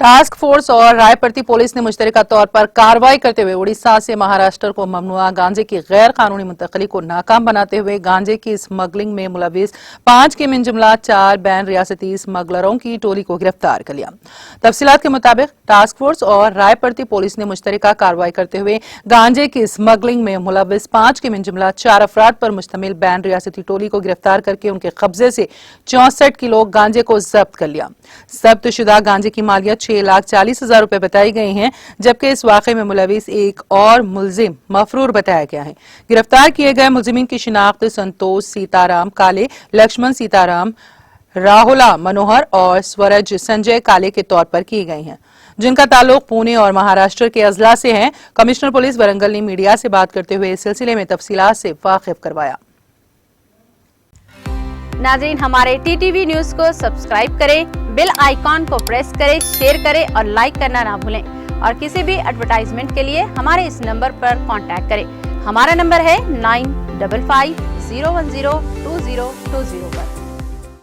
Task force और रायपरती police ने मुश्तरका तौर पर कार्रवाई करते हुए उड़ीसा से महाराष्ट्र को ममनुआ गांजे की गैर कानूनी मुंतकली को नाकाम बनाते हुए गांजे की स्मगलिंग में मुलविस 5 के मिन जुमला 4 बैन रियासती स्मगलरों की टोली को गिरफ्तार कर लिया। तफसीलात के मुताबिक टास्क फोर्स और रायपरती पुलिस ने मुश्तरका कार्रवाई करते हुए गांजे की स्मगलिंग में मुलविस 5 के मिन जुमला 4 अफराद पर मुश्तमिल बैन रियासती टोली को गिरफ्तार करके उनके कब्जे से 64 किलो गांजे को जब्त कर लिया। जब्त शुदा गांजे की मालियत 6,40,000 रुपए बताई गई हैं, जबकि इस वाक़े में मुलविस एक और मुलजिम मफरूर बताया गया है। गिरफ्तार किए गए मुलजिमीन की शिनाख्त संतोष सीताराम काले, लक्ष्मण सीताराम, राहुला मनोहर और स्वरज संजय काले के तौर पर की गई हैं, जिनका ताल्लुक पुणे और महाराष्ट्र के अजला से है। कमिश्नर पुलिस वरंगल ने मीडिया से बात करते हुए इस सिलसिले में तफसीलात से वाकिफ करवाया। नाज़रीन, हमारे टीटीवी न्यूज़ को सब्सक्राइब करें, बेल आइकॉन को प्रेस करें, शेयर करें और लाइक करना ना भूलें। और किसी भी एडवर्टाइजमेंट के लिए हमारे इस नंबर पर कांटेक्ट करें। हमारा नंबर है 9550102020 पर।